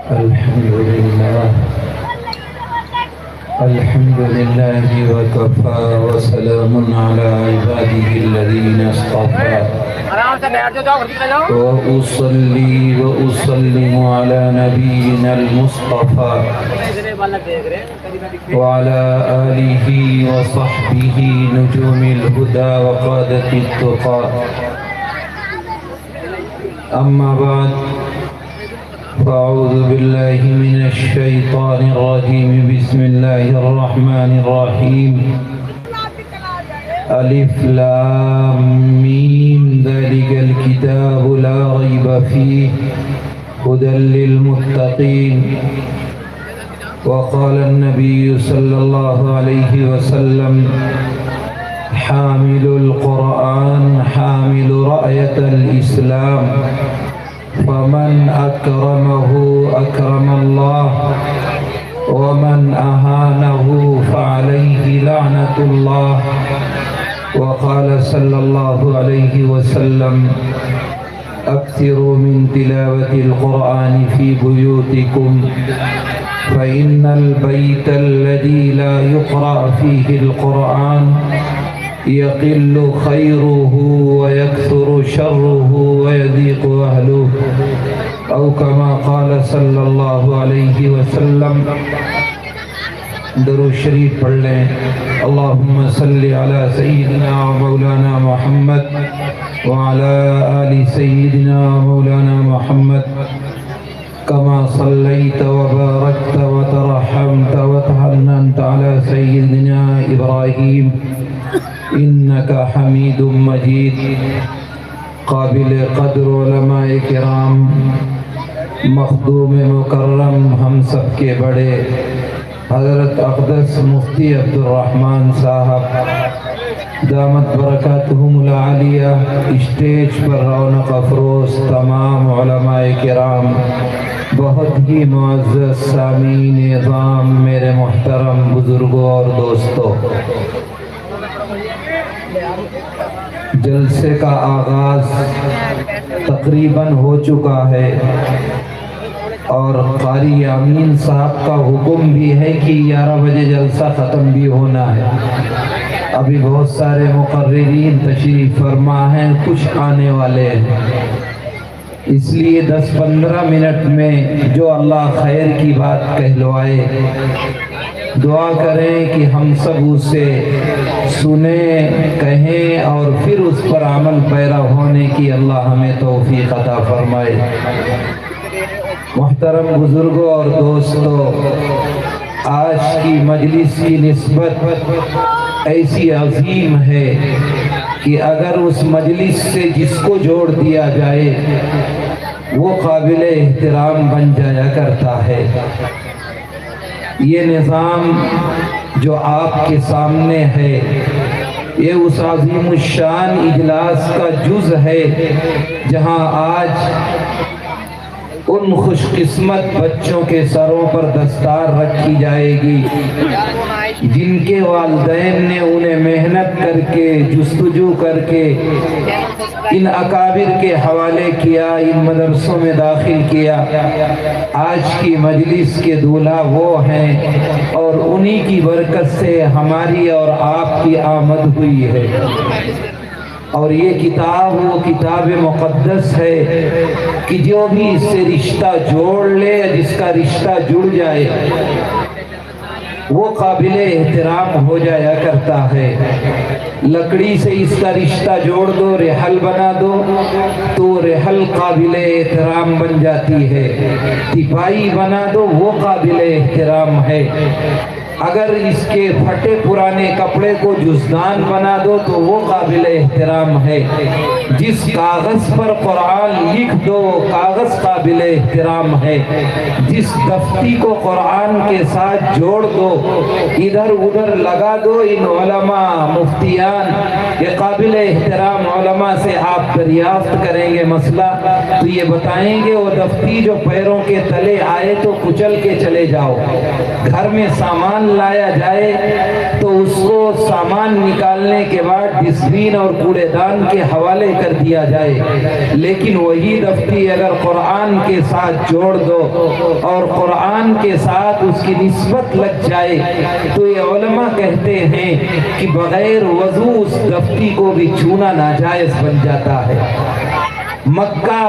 الحمد لله الحمد لله وكفى وسلام على عباده الذين اصطفى وأصلي وأسلم على نبينا المصطفى وعلى آله وصحبه نجوم الهدى وقادة التقى أما بعد فأعوذ بالله من الشيطان الرجيم بسم الله الرحمن الرحيم ألف لام ميم ذلك الكتاب لا ريب فيه هدى للمتقين وقال النبي صلى الله عليه وسلم حامل القرآن حامل رأية الإسلام فمن أكرمه أكرم الله ومن أهانه فعليه لعنة الله وقال صلى الله عليه وسلم أكثروا من تلاوة القرآن في بيوتكم فإن البيت الذي لا يقرأ فيه القرآن يقل خيره ويكثر شره ويضيق أهله أو كما قال صلی اللہ علیہ وسلم۔ درود شریف پڑھ لیں۔ اللہم صلی علی سیدنا مولانا محمد وعلى آل سيدنا مولانا محمد كما صليت وباركت وترحمت وتحننت على سيدنا إبراهيم إنك حميد مجيد۔ قابل قدر علماء کرام، مخدوم مکرم، ہم سب کے بڑے حضرت اقدس مفتی عبدالرحمن صاحب دامت برکاتہم العالیہ، اسٹیج پر رونق افروز تمام علماء کرام، بہت ہی معزز سامعین اعظام، میرے محترم بزرگوں اور دوستوں، جلسے کا آغاز تقریباً ہو چکا ہے اور قاری امین صاحب کا حکم بھی ہے کہ 11 بجے جلسہ ختم بھی ہونا ہے۔ ابھی بہت سارے مقررین تشریف فرما ہیں، کچھ آنے والے ہیں، اس لیے 10-15 منٹ میں جو اللہ خیر کی بات کہلوائے دعا کریں کہ ہم سب اسے سنیں، کہیں اور پھر اس پر عمل پیرا ہونے کی اللہ ہمیں توفیق عطا فرمائے۔ محترم بزرگوں اور دوستوں، آج کی مجلس کی نسبت ایسی عظیم ہے کہ اگر اس مجلس سے جس کو جوڑ دیا جائے وہ قابل احترام بن جایا کرتا ہے۔ یہ نظام جو آپ کے سامنے ہے یہ اس عظیم الشان اجلاس کا جز ہے جہاں آج ان خوش قسمت بچوں کے سروں پر دستار رکھی جائے گی جن کے والدین نے انہیں محنت کر کے جستجو کر کے ان اکابر کے حوالے کیا، ان مدرسوں میں داخل کیا۔ آج کی مجلس کے دولہا وہ ہیں اور انہی کی برکت سے ہماری اور آپ کی آمد ہوئی ہے۔ اور یہ کتاب وہ کتاب مقدس ہے کہ جو بھی اس سے رشتہ جوڑ لے، جس کا رشتہ جڑ جائے وہ قابل احترام ہو جایا کرتا ہے۔ لکڑی سے اس کا رشتہ جوڑ دو، رحل بنا دو تو رحل قابل احترام بن جاتی ہے، تپائی بنا دو وہ قابل احترام ہے۔ اگر اس کے پھٹے پرانے کپڑے کو جزدان بنا دو تو وہ قابل احترام ہے۔ جس کاغذ پر قرآن لکھ دو کاغذ قابل احترام ہے۔ جس دفتی کو قرآن کے ساتھ جوڑ دو، ادھر ادھر لگا دو، ان علماء مفتیان یہ قابل احترام علماء سے آپ دریافت کریں گے مسئلہ تو یہ بتائیں گے وہ دفتی جو پیروں کے تلے آئے تو کچل کے چلے جاؤ، گھر میں سامان سامان لایا جائے تو اس کو سامان نکالنے کے بعد ڈسٹ بین اور کوڑے دان کے حوالے کر دیا جائے، لیکن وہی دفتی اگر قرآن کے ساتھ جوڑ دو اور قرآن کے ساتھ اس کی نسبت لگ جائے تو یہ علماء کہتے ہیں کہ بغیر وضو اس دفتی کو بھی چھونا ناجائز بن جاتا ہے۔ مکہ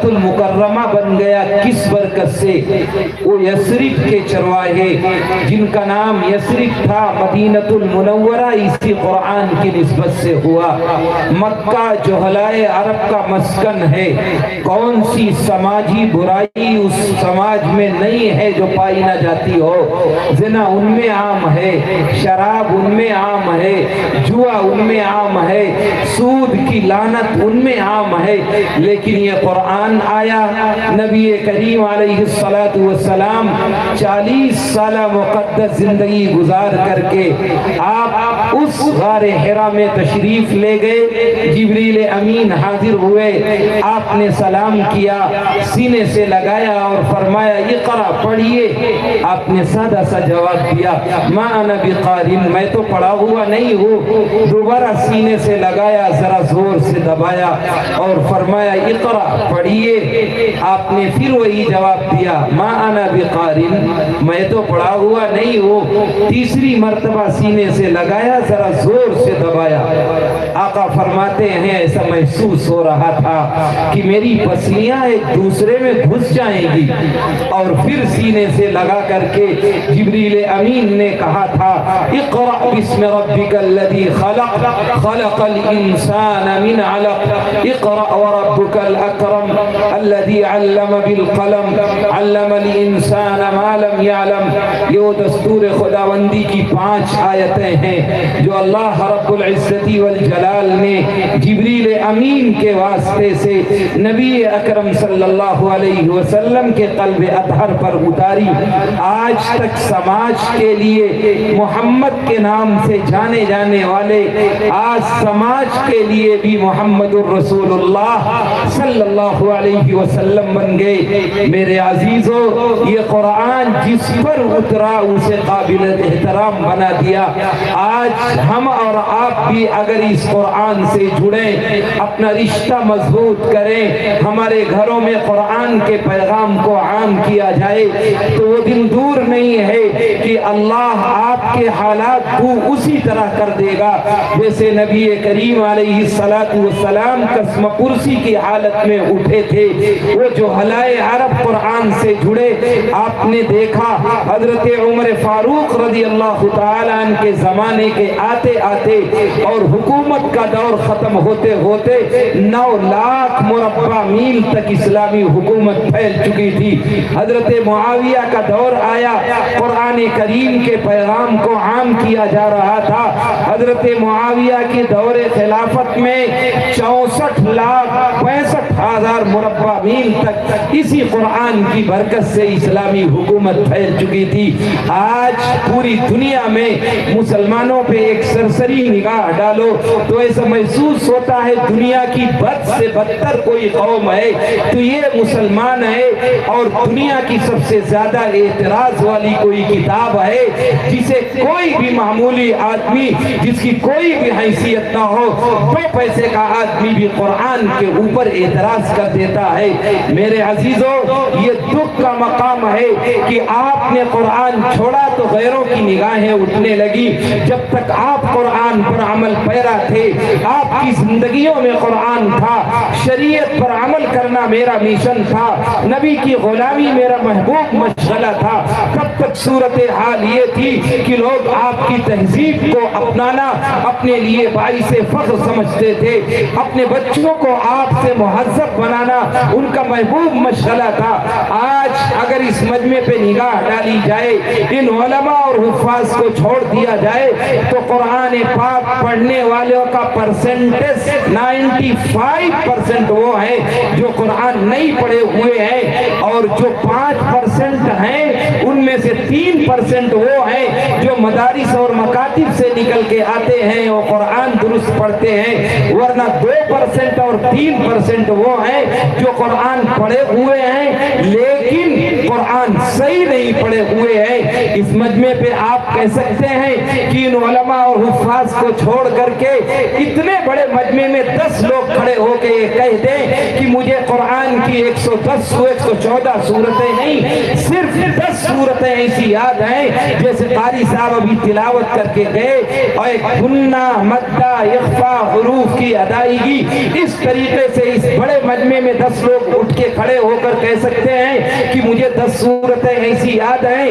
المکرمہ بن گیا کس برکت سے؟ وہ یثرب کے چرواہے جن کا نام یثرب تھا مدینۃ المنورہ اسی قرآن کی نسبت سے ہوا۔ مکہ جہلائے عرب کا مسکن ہے، کون سی سماجی برائی اس سماج میں نہیں ہے جو پائی نہ جاتی ہو؟ زنا ان میں عام ہے، شراب ان میں عام ہے، جوا ان میں عام ہے، سود کی لعنت ان میں عام ہے، لیکن یہ قرآن آیا، نبی کریم علیہ السلام 40 سالہ مقدس زندگی گزار کر کے آپ اس غار حرا میں تشریف لے گئے، جبریل امین حاضر ہوئے، آپ نے سلام کیا، سینے سے لگایا اور فرمایا اقرا پڑھیے۔ آپ نے سادہ سا جواب دیا ما انا بقاری، میں تو پڑھا ہوا نہیں ہوں۔ دوبارہ سینے سے لگایا، ذرا زور سے دبایا اور فرمایا اقرا پڑھیے۔ آپ نے پھر وہی جواب دیا ما انا بقاری، میں تو پڑھا ہوا نہیں ہوں۔ تیسری مرتبہ سینے سے لگایا، ذرا زور سے دبایا۔ آقا فرماتے ہیں ایسا محسوس ہو رہا تھا کہ میری پسلیاں ایک دوسرے میں گھس جائیں گی، اور پھر سینے سے لگا کر کے جبریل امین نے کہا تھا اقرأ بسم ربک الذی خلق خلق الانسان من علق اقرأ وربک الاکرم الذی علم بالقلم علم الانسان ما لم يعلم۔ یہ دستور خداوندی کی 5 آیتیں ہیں جو اللہ رب العزت والجلال نے جبریل امین کے واسطے سے نبی اکرم صلی اللہ علیہ وسلم کے قلب اطہر پر اتاری۔ آج تک سماج کے لیے محمد کے نام سے جانے جانے والے آج سماج کے لیے بھی محمد الرسول اللہ صلی اللہ علیہ وسلم بن گئے۔ میرے عزیزو، یہ قرآن جس پر اترا اسے قابل احترام بنا دیا۔ آج ہم اور آپ بھی اگر اس قرآن سے جڑیں، اپنا رشتہ مضبوط کریں، ہمارے گھروں میں قرآن کے پیغام کو عام کیا جائے تو وہ دن دور نہیں ہے کہ اللہ آپ کے حالات کو اسی طرح کر دے گا جیسے نبی کریم علیہ السلام قسم پرسی کی حالت میں اٹھے تھے۔ وہ جو حلائے عرب قرآن سے جڑے، آپ نے دیکھا حضرت عمر فاروق رضی اللہ تعالیٰ عنہ کے زمانے کے آتے آتے اور حکومت کا دور ختم ہوتے ہوتے 9 لاکھ مربع میل تک اسلامی حکومت پھیل چکی تھی۔ حضرت معاویہ کا دور آیا، قرآن کریم کے پیغام کو عام کیا جا رہا تھا۔ حضرت معاویہ کے دور خلافت میں 64,65,000 مربع میل تک اسی قرآن کی برکت سے اسلامی حکومت پھیل چکی تھی۔ آج پوری دنیا میں مسلمانوں پہ ایک سرسری نگاہ ڈالو تو ایسا محسوس ہوتا ہے دنیا کی بد سے بدتر کوئی قوم ہے تو یہ مسلمان ہے، اور دنیا کی سب سے زیادہ اعتراض والی کوئی کتاب ہے جسے کوئی بھی معمولی آدمی جس کی کوئی بھی حیثیت نہ ہو، 2 پیسے کا آدمی بھی قرآن کے اوپر اعتراض کر دیتا ہے۔ میرے عزیزو، یہ دکھ کا مقام ہے کہ آپ نے قرآن چھوڑا تو غیروں کی نگاہیں اٹھنے لگی۔ جب تک آپ قرآن پر عمل پیرا تھے، آپ کی زندگیوں میں قرآن تھا، شریعت پر عمل کرنا میرا مشن تھا، نبی کی غلامی میرا محبوب مشغلہ تھا، تب تک صورتحال یہ تھی کہ لوگ آپ کی تہذیب کو اپنانا اپنے لیے باعث فخر سمجھتے تھے، اپنے بچوں کو آپ سے مہذب بنانا ان کا محبوب مشغلہ تھا۔ آج اگر اس مجمع پہ نگاہ ڈالی جائے، ان علماء اور حفاظ کو چھوڑ دیا جائے تو قرآن پاک پڑھنے والوں کا پرسنٹیج 95% وہ ہیں جو قرآن نہیں پڑھے ہوئے ہیں، اور جو 5% ہیں ان میں سے 3% وہ ہیں جو مدارس اور مکاتب سے نکل کے آتے ہیں اور قرآن درست پڑھتے ہیں، ورنہ 2% اور 3% وہ ہیں جو قرآن پڑھے ہوئے ہیں لیکن قرآن صحیح نہیں پڑھے ہوئے ہیں۔ اس اس مجمع پہ آپ کہہ سکتے ہیں کہ ان علماء اور حفاظ کو چھوڑ کر کے اتنے بڑے مجمع میں 10 لوگ کھڑے ہو کے یہ کہہ دیں کہ مجھے قرآن کی 114 صورتیں نہیں، صرف 10 صورتیں ایسی یاد ہیں جیسے قاری صاحب ابھی تلاوت کر کے گئے، اور ایک گنہ مدہ اخفا حروف کی ادائیگی، اس طریقے سے اس بڑے مجمع میں 10 لوگ اٹھ کے کھڑے ہو کر کہہ سکتے ہیں کہ مجھے 10 صورتیں ایسی یاد ہیں۔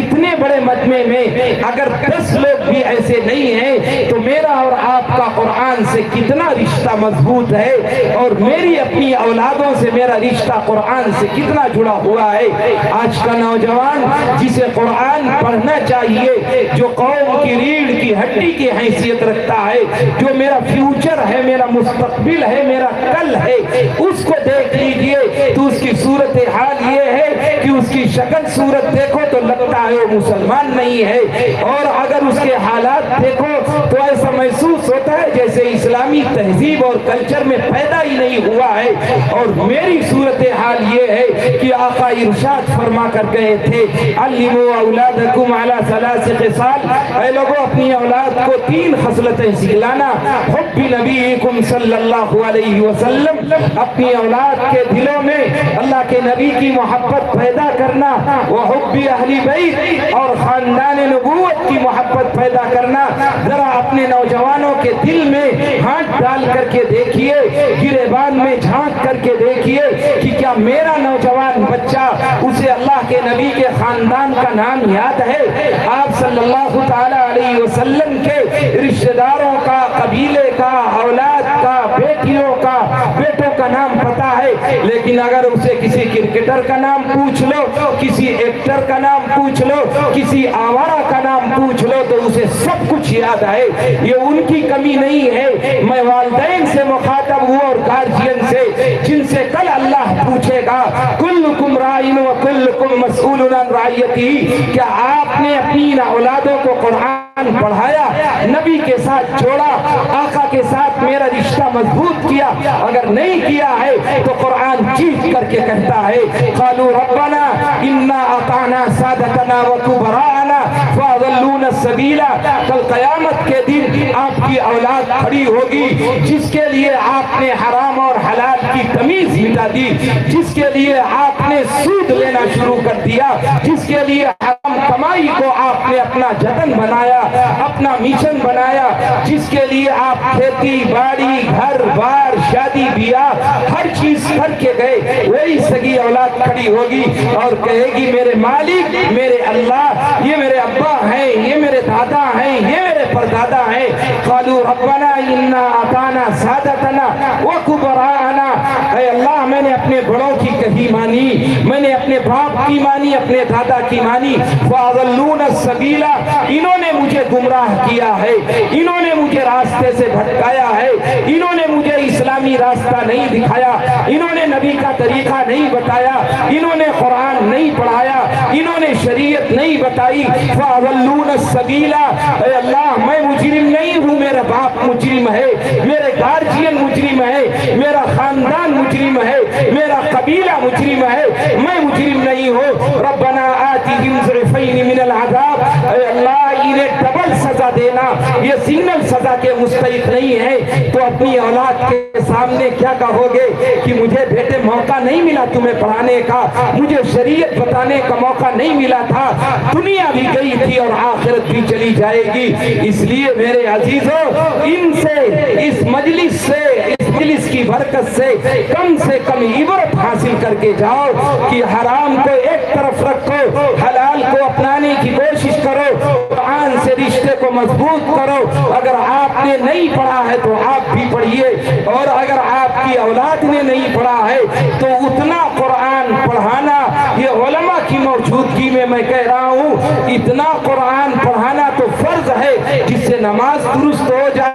اتنے بڑے مجمع میں اگر 10 لوگ بھی ایسے نہیں ہیں تو میرا اور آپ کا قرآن سے کتنا رشتہ مضبوط ہے، اور میری اپنی اولادوں سے میرا رشتہ قرآن سے کتنا جڑا ہوا ہے۔ آج کا نوجوان جسے قرآن پڑھنا چاہیے، جو قوم کی ریڑھ کی ہڈی کی حیثیت رکھتا ہے، جو میرا فیوچر ہے، میرا مستقبل ہے، میرا کل ہے، اس کو دیکھ لیجئے تو اس کی صورتحال یہ ہے کہ اس کی شکل صورت دیکھو تو لگتا ہے وہ مسلمان نہیں ہے، اور اگر اس کے حالات دیکھو تو ایسا محسوس ہوتا ہے جیسے اسلامی تہذیب اور کلچر میں پیدا ہی نہیں ہوا ہے۔ اور میری صورتحال یہ ہے کہ آقا ارشاد فرما کر گئے تھے، علموا اولادکم علی 3 خصال، اے لوگوں اپنی اولاد کو 3 خصلتیں سکھلانا، حب نبیکم صلی اللہ علیہ وسلم، اپنی اولاد کے دلوں میں اللہ کے نبی کی محبت پیدا کرنا، وحب اہل بیت، اور خاندان نبوت کی محبت پیدا کرنا۔ ذرا اپنے نوجوانوں کے دل میں ہاتھ ڈال کر کے دیکھیے، گریبان میں جھانک کر کے دیکھیے کہ کیا میرا نوجوان بچہ اسے اللہ کے نبی کے خاندان کا نام یاد ہے؟ آپ صلی اللہ تعالی علیہ وسلم کے رشتہ داروں کا، قبیلے کا، اولاد کا، بیٹیوں کا، بیٹوں کا نام پتا ہے، لیکن اگر اسے کسی کرکٹر کا نام پوچھ لو، کسی ایکٹر کا نام پوچھ لو، کسی آوارہ کا نام پوچھ لو تو اسے سب کچھ یاد ہے۔ یہ ان کی کمی نہیں ہے، میں والدین سے مخاطب ہوں اور گارجین سے، جن سے کل اللہ پوچھے گا کلکم رائن و کلکم مسئول عن رعیتہ، کیا آپ نے اپنی اولادوں کو قرآن پڑھایا، نبی کے ساتھ جوڑا، آقا کے ساتھ میرا رشتہ مضبوط کیا؟ اگر نہیں کیا ہے تو قرآن چیخ کر کے کہتا ہے قالوا ربنا انا اطعنا سادتنا وکبراءنا فاضلونا السبیل۔ کل قیامت کے دن آپ کی اولاد کھڑی ہوگی جس کے لیے آپ نے حرام اور حلال کی تمیز مٹا دی، جس کے لیے آپ نے سود لینا شروع کر دیا، جس کے لیے حرام کمائی کو آپ نے اپنا جتن بنایا، اپنا مشن بنایا، جس کے لیے آپ کھیتی باڑی، گھر بار، شادی بیاہ ہر چیز کر کے گئے، وہی سگی اولاد کھڑی ہوگی اور کہے گی میرے مالک، میرے اللہ، یہ میرے ابا ہیں، یہ میرے دادا ہیں، یہ میرے پردادا ہیں۔ قالوا ربنا انا اطعنا سادتنا وکبراءنا، اے اللہ میں نے اپنے بڑوں کی کہی مانی، میں نے اپنے باپ کی مانی، اپنے دادا کی مانی، فاضلونا السبیل، انہوں نے مجھے گمراہ کیا ہے، انہوں نے مجھے راستے سے بھٹکایا ہے، انہوں نے مجھے اسلامی راستہ نہیں دکھایا، انہوں نے نبی کا طریقہ نہیں بتایا، انہوں نے قرآن نہیں پڑھایا، انہوں نے شریعت نہیں بتائی، فاضلونا السبیل۔ اے اللہ میں مجرم نہیں ہوں، میرا باپ مجرم ہے، میرے گارجین مجرم ہے، میرا خاندان مجرم ہے، میرا قبیلہ مجرم ہے، میں مجرم نہیں ہوں۔ ربنا آتِهِمْ ضِعْفَيْنِ مِنَ الْعَذَابِ، اے اللہ انہیں ڈبل سزا دینا، یہ سنگل سزا کے مستحق نہیں ہے۔ تو اپنی اولاد کے سامنے کیا کہو گے کہ مجھے بیٹے موقع نہیں ملا تمہیں پڑھانے کا، مجھے شریعت بتانے کا موقع نہیں ملا تھا، دنیا بھی گئی تھی اور آخرت بھی چلی جائے گی۔ اس لیے میرے عزیزوں ان سے، اس مجلس سے، اس مجلس کی برکت سے کم عبرت حاصل کر کے جاؤ کہ حرام کو ایک طرف رکھو، حلال کو اپنانے کی کوشش کرو، قرآن سے رشتے کو مضبوط کرو۔ اگر آپ نے نہیں پڑھا ہے تو آپ بھی پڑھیے، اور اگر آپ کی اولاد نے نہیں پڑھا ہے تو اتنا قرآن پڑھانا، یہ علماء کی موجودگی میں میں کہہ رہا ہوں، اتنا قرآن پڑھانا تو فرض ہے جس سے نماز درست ہو جائے،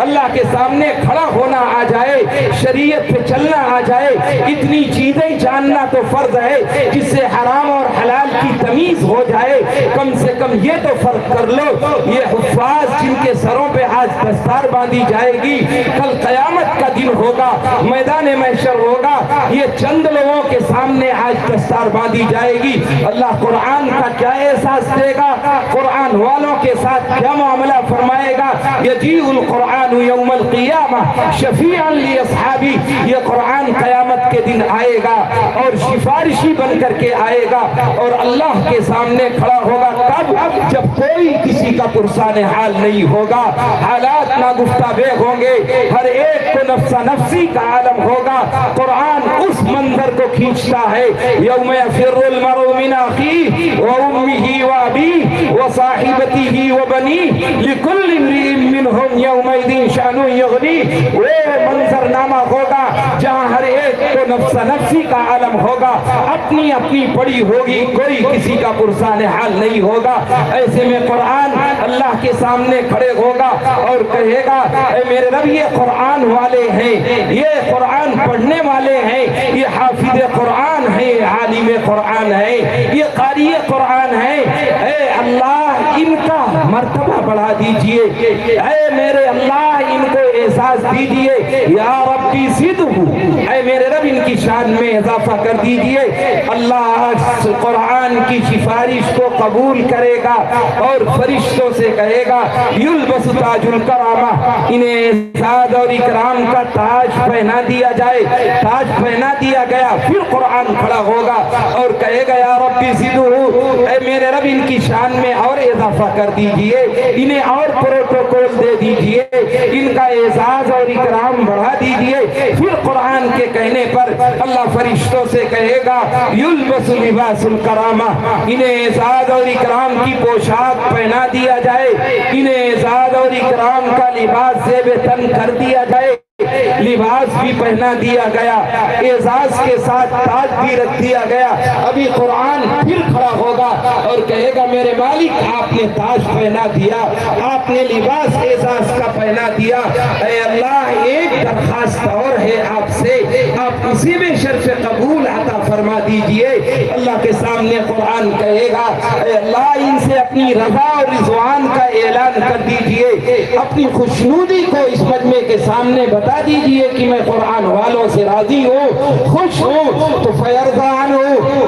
اللہ کے سامنے کھڑا ہونا آ جائے، شریعت پہ چلنا آ جائے، اتنی چیزیں جاننا تو فرض ہے جس سے حرام اور حلال کی تمیز ہو جائے۔ کم سے کم کم یہ تو فرق کر لو، یہ حفاظ جن کے سروں پہ آج دستار باندھی جائے گی، کل قیامت کا دن ہوگا، میدان محشر ہوگا، یہ چند لوگوں کے سامنے آج دستار باندھی جائے گی۔ اللہ قرآن کا کیا احساس دے گا، قرآن والوں کے ساتھ کیا معاملہ فرمائے گا؟ یجیء القرآن یوم القیامہ شفیعا لاصحابی، یہ قرآن قیامت کے دن آئے گا اور سفارشی بن کر کے آئے گا اور اللہ کے سامنے کھڑا ہوگا۔ کب؟ جب کوئی کسی کا پرسان حال نہیں ہوگا، حالات ناگفتہ بیگ ہوں گے، ہر ایک کو نفسا نفسی کا عالم ہوگا۔ قرآن اس منظر کو کھینچتا ہے، یوم یفر المرء من اخیہ وامہ وابیہ وصاحبتہ وبنیہ لکل امرئ منہم یومئذ شأن یغنیہ، وہ منظر نامہ ہوگا جہاں ہر ایک کو نفسا نفسی کا عالم ہوگا، اپنی اپنی پڑی ہوگی، کوئی کسی کا پرسان حال نہیں ہوگا۔ ایسے میں قرآن اللہ کے سامنے کھڑے ہوگا اور کہے گا اے میرے رب یہ قرآن والے ہیں، یہ قرآن پڑھنے والے ہیں، یہ حافظ قرآن ہیں، عالم قرآن ہیں، یہ قاری قرآن ہیں، اے اللہ ان کا مرتبہ بڑھا دیجئے، اے میرے اللہ ان کو احساس دیجئے، یا ربی زدہ، اے میرے رب ان کی شان میں اضافہ کر دیجئے۔ اللہ قرآن کی سفارش کو قبول کرے گا اور فرشتوں سے کہے گا یلبس تاج الکرامہ، انہیں اعزاز اور اکرام کا تاج پہنا دیا جائے۔ تاج پہنا دیا گیا، پھر قرآن کھڑا ہوگا اور کہے گا یا ربی زدہ، اے میرے رب ان کی شان میں اور اضافہ کر دیجئے، انہیں اور پروٹوکول دے دیجئے، ان کا اعزاز اور اکرام بڑھا دیجئے۔ پھر قرآن کے کہنے پر اللہ فرشتوں سے کہے گا یلبس لباس الکرامہ، انہیں اعزاز اور اکرام کی پوشاک پہنا دیا جائے، انہیں اعزاز اور اکرام کا لباس زیب تن کر دیا جائے، لباس بھی پہنا دیا گیا، اعزاز کے ساتھ تاج بھی رکھ دیا گیا۔ ابھی قرآن پھر کھڑا ہوگا اور کہے گا میرے مالک آپ نے تاج پہنا دیا، آپ نے لباس اعزاز کا پہنا دیا، اے اللہ ایک درخواست اور ہے آپ سے، آپ اسی میں شرف قبول عطا فرما دیجئے۔ اللہ کے سامنے قرآن کہے گا اے اللہ ان سے اپنی رضا اور رضوان کا اعلان کر دیجئے، اپنی خوشنودی کو اس مجمع کے سامنے بتا دیجئے کہ میں قرآن والوں سے راضی ہوں، خوش ہوں، تو فیرضا عنہ،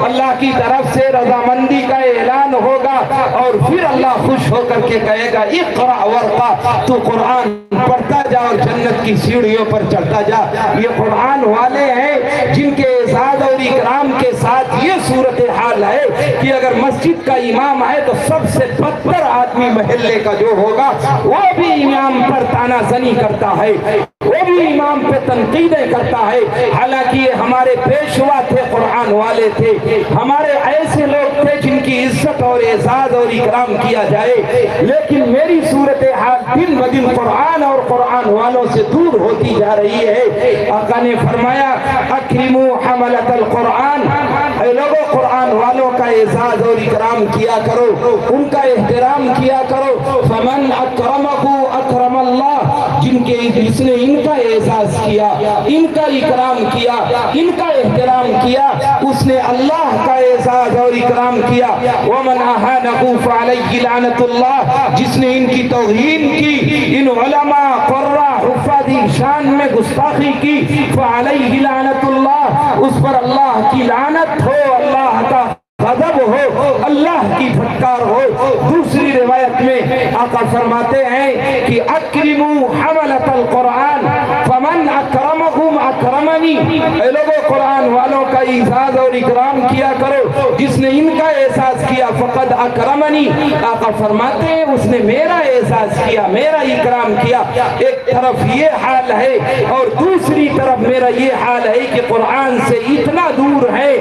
اللہ کی طرف سے رضامندی کا اعلان ہوگا اور پھر اللہ خوش ہو کر کے کہے گا اقرأ ورقہ، تو قرآن پڑھتا جا اور جنت کی سیڑھیوں پر چڑھتا جا۔ یہ قرآن والے ہیں جن کے اعزاز اور اکرام کے ساتھ یہ صورتحال ہے کہ اگر مسجد کا امام ہے تو سب سے بدتر آدمی محلے کا جو ہوگا وہ بھی امام پر تانا زنی کرتا ہے، وہ بھی امام پہ تنقیدیں کرتا ہے، حالانکہ یہ ہمارے پیشوا تھے، قرآن والے تھے، ہمارے ایسے لوگ تھے جن کی عزت اور اعزاز اور اکرام کیا جائے، لیکن میری صورتحال دن بدن قرآن اور قرآن والوں سے دور ہوتی جا رہی ہے۔ آقا نے فرمایا اکرموا حملۃ القرآن، اے لوگوں قرآن والوں کا اعزاز اور اکرام کیا کرو، ان کا احترام کیا کرو، فمن اکرمہ اکرم اللہ، جس نے ان کا اعزاز کیا، ان کا اکرام کیا، ان کا احترام کیا، اس نے اللہ کا اعزاز اور اکرام کیا۔ ومن اہانہ فعلیہ لعنۃ اللہ، جس نے ان کی توہین کی، ان علماء قراء حفاظ شان میں گستاخی کی، فعلیہ لعنۃ اللہ، اس پر اللہ کی لعنت ہو، اللہ کا غضب ہو، اللہ کی پھٹکار ہو۔ دوسری روایت میں آقا فرماتے ہیں کہ اکرموا حملۃ القرآن فمن اکرمہم اکرمنی، اے لوگوں قرآن والوں کا اعزاز اور اکرام کیا کرو، جس نے ان کا احساس کیا فقد اکرمنی، آقا فرماتے ہیں اس نے میرا احساس کیا، میرا اکرام کیا۔ ایک طرف یہ حال ہے اور دوسری طرف میرا یہ حال ہے کہ قرآن سے اتنا دور ہے،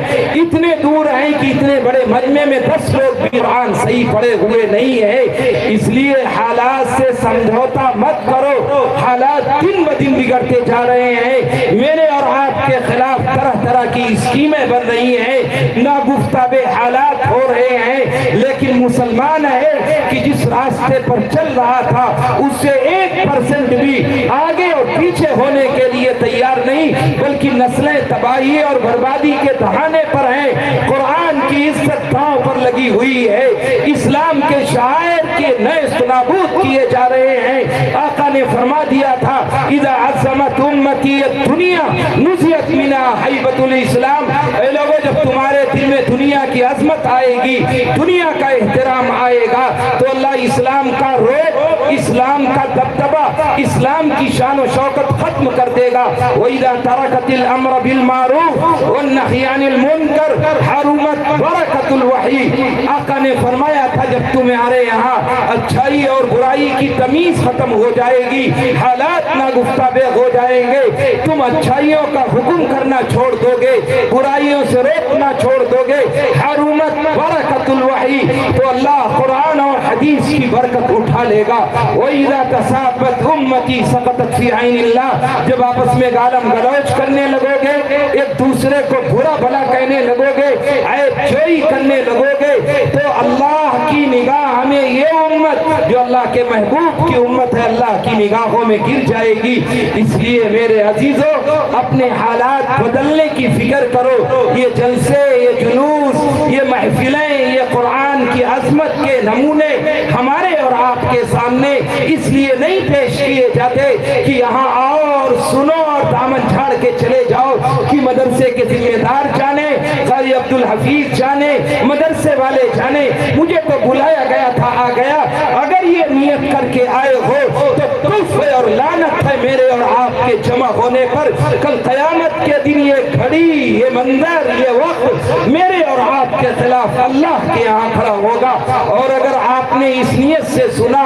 اتنے دور ہیں کہ اتنے بڑے مجمع میں 10 لوگ بھی قرآن صحیح پڑھے ہوئے نہیں ہے۔ اس لیے حالات سے سمجھوتا مت کرو، حالات دن بدن بگڑتے جا رہے ہیں، میرے اور آپ کے خلاف طرح طرح کی اسکیمیں بن رہی ہیں، ناگفتہ حالات ہو رہے ہیں، لیکن مسلمان ہے کہ جس راستے پر چل رہا تھا اس سے 1% بھی آگے اور پیچھے ہونے کے لیے تیار نہیں، بلکہ نسلیں تباہی اور بربادی کے دہانے پر ہیں۔ قرآن کی عزت داؤں پر لگی ہوئی ہے، اسلام کے شعائر کے نیست نابود کیے جا رہے ہیں۔ آقا نے فرما دیا تھا اذا عظمت امتی الدنیا نزعت منها ہیبۃ الاسلام، اے لوگوں جب تمہارے دل میں دنیا کی عظمت آئے گی، دنیا کا احترام آئے گا، تو اللہ اسلام کا روب، اسلام کا دبدبہ، اسلام کی شان و شوکت ختم کر دے گا۔ وَإِذَا تَرَكَتِ الْأَمْرَ بِالْمَعْرُوفِ وَالنَّهْيِ عَنِ الْمُنكَرِ حَرُمَتْ بَرَكَةُ الْوَحْيِ۔ آقا نے فرمایا تھا جب تمہارے یہاں اچھائی اور برائی کی تمیز ختم ہو جائے گی، حالات ناگفتہ بے ہو جائیں گے، تم اچھائیوں کا حکم کرنا چھوڑ دو گے، برائیوں سے روکنا چھوڑ دو گے، حرمت برکت الوحی، تو اللہ قرآن اور حدیث کی برکت اٹھا لے گا۔ وَإِذَا تَسَابَتْ أُمَّتِي سَقَطَتْ فِي عَيْنِ اللَّهِ، جب آپس میں گالم گلوچ کرنے لگو گے، ایک دوسرے کو برا بھلا کہنے لگو گے، عیب جوئی کرنے لگو گے، تو اللہ کی نگاہ میں یہ امت جو اللہ کے محبوب کی امت ہے اللہ کی نگاہوں میں گر جائے گی۔ اس لیے میرے عزیزوں اپنے حالات بدلنے کی فکر کرو۔ یہ جلسے، یہ جلوس، یہ محفلیں، یہ قرآن کی عظمت کے نمونے ہمارے اور آپ کے سامنے اس لیے نہیں پیش کیے جاتے کہ یہاں آؤ اور سنو اور دامن جھاڑ کے چلے جاؤ، کہ مدرسے کے ذمہ دار جانے، قاری عبدالحفیظ جانے، مدرسے والے جانے، مجھے تو بلایا گیا تھا آ گیا۔ اگر یہ نیت کر کے آئے ہو تو کفر اور لعنت ہے میرے اور آپ کے جمع ہونے پر۔ کل قیامت کے دن یہ گھڑی، یہ منظر، یہ وقت میرے اور آپ کے خلاف اللہ کے یہاں کھڑا ہوگا۔ اور اگر آپ نے اس نیت سے سنا،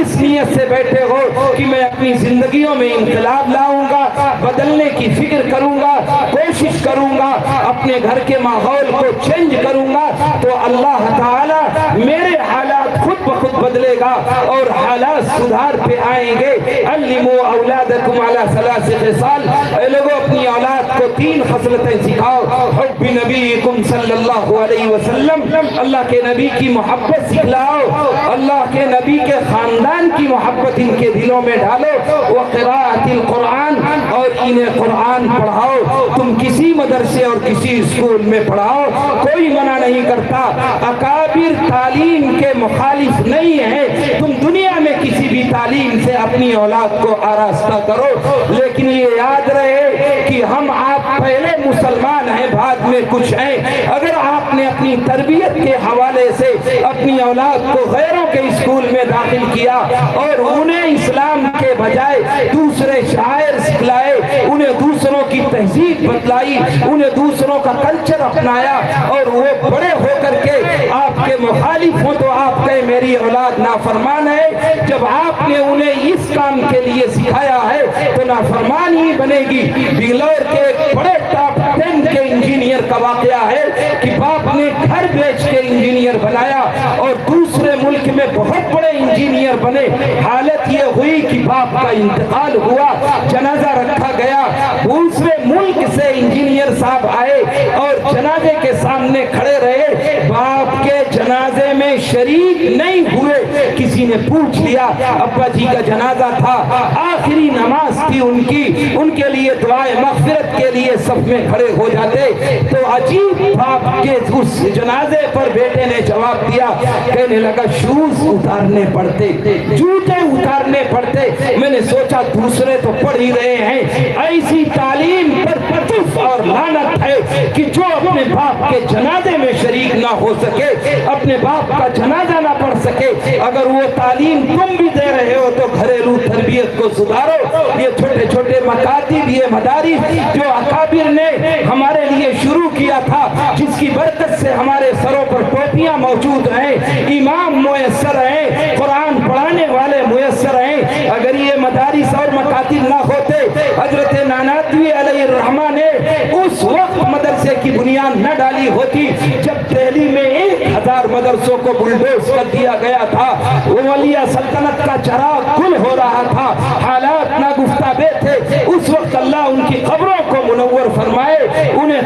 اس نیت سے بیٹھے ہو کہ میں اپنی زندگیوں میں انقلاب لاؤں گا، بدلنے کی فکر کروں گا، کوشش کروں گا، اپنے گھر کے ماحول کو چینج کروں گا، تو اللہ تعالی میرے حالات خود بخود بدلے گا اور حالات سدھار پہ آئیں گے۔ علموا اولادکم علی ثلاث خصال، اے لوگوں اپنی اولاد کو 3 خصلتیں سکھاؤ۔ حب نبیکم صلی اللہ علیہ وسلم، اللہ کے نبی کی محبت سکھلاؤ، اللہ کے نبی کے خاندان کی محبت ان کے دلوں میں ڈالو۔ وقراءۃ القرآن، اور انہیں قرآن پڑھاؤ۔ تم کسی مدرسے اور کسی اسکول میں پڑھاؤ، کوئی منع نہیں کرتا، اکابر تعلیم کے مخالف نہیں ہے، تم دنیا میں کسی بھی تعلیم سے اپنی اولاد کو آراستہ کرو، لیکن یہ یاد رہے کہ ہم آپ پہلے مسلمان ہیں، بعد میں کچھ ہیں۔ اگر آپ نے اپنی تربیت کے حوالے سے اپنی اولاد کو غیروں کے اسکول میں داخل کیا اور انہیں اسلام کے بجائے دوسرے شاعر سکھلائے، انہیں دوسروں کی تہذیب بتلائی، انہیں دوسروں کا کلچر اپنایا، اور وہ بڑے ہو کر کے آپ کے مخالف ہوں تو آپ کہیں میری اولاد نافرمان ہے۔ جب آپ نے انہیں اس کام کے لیے سکھایا ہے تو نافرمان ہی بنے گی۔ بنگلور کے ایک بڑے ٹاپ 10 کے انجینئر کا واقعہ ہے کہ باپ نے گھر بیچ کے انجینئر بنایا اور دوسرے ملک میں بہت بڑے انجینئر بنے۔ حالت یہ ہوئی کہ باپ کا انتقال ہوا، جنازہ رکھا گیا، دوسرے ملک سے انجینئر صاحب آئے اور جنازے کے سامنے کھڑے رہے، باپ کے جنازے میں شریک نہیں ہوئے۔ کسی نے پوچھ لیا، ابا جی کا جنازہ تھا، آخری نماز تھی ان کی، ان کے لیے دعائے مغفرت کے لیے صف میں کھڑے ہو جاتے، تو عجیب باپ کے اس جنازے پر بیٹے نے جواب دیا، کہنے لگا شوز اتارنے پڑتے، جوتے اتارنے پڑتے۔ میں نے سوچا دوسرے تو پڑھ ہی رہے ہیں، ایسی تعلیم پر پتف اور لعنت ہے کہ جو اپنے باپ کے جنازے میں شریک نہ ہو سکے، اپنے باپ کا جنازہ نہ پڑھ سکے۔ اگر وہ تعلیم تم بھی دے رہے ہو تو گھریلو تربیت کو سدھارو۔ یہ چھوٹے چھوٹے مکاتب، یہ مدارس جو اکابر نے ہمارے لیے شروع کیا تھا، جس کی برکت سے ہمارے سروں پر ٹوپیاں موجود ہیں، امام میسر ہیں، قرآن پڑھانے والے میسر ہیں، اگر یہ مدارس اور مکاتب نہ ہوتے، حضرت نانوتوی علیہ الرحمہ نے اس وقت مدرسے کی بنیاد نہ ڈالی ہوتی جب دہلی میں 1000 مدرسوں کو بلڈوز کر دیا گیا تھا، ولیہ سلطنت کا چراغ گل ہو رہا تھا، حالات ناگفتہ بے تھے، اس وقت اللہ ان کی قبروں کو منور فرمائے، انہیں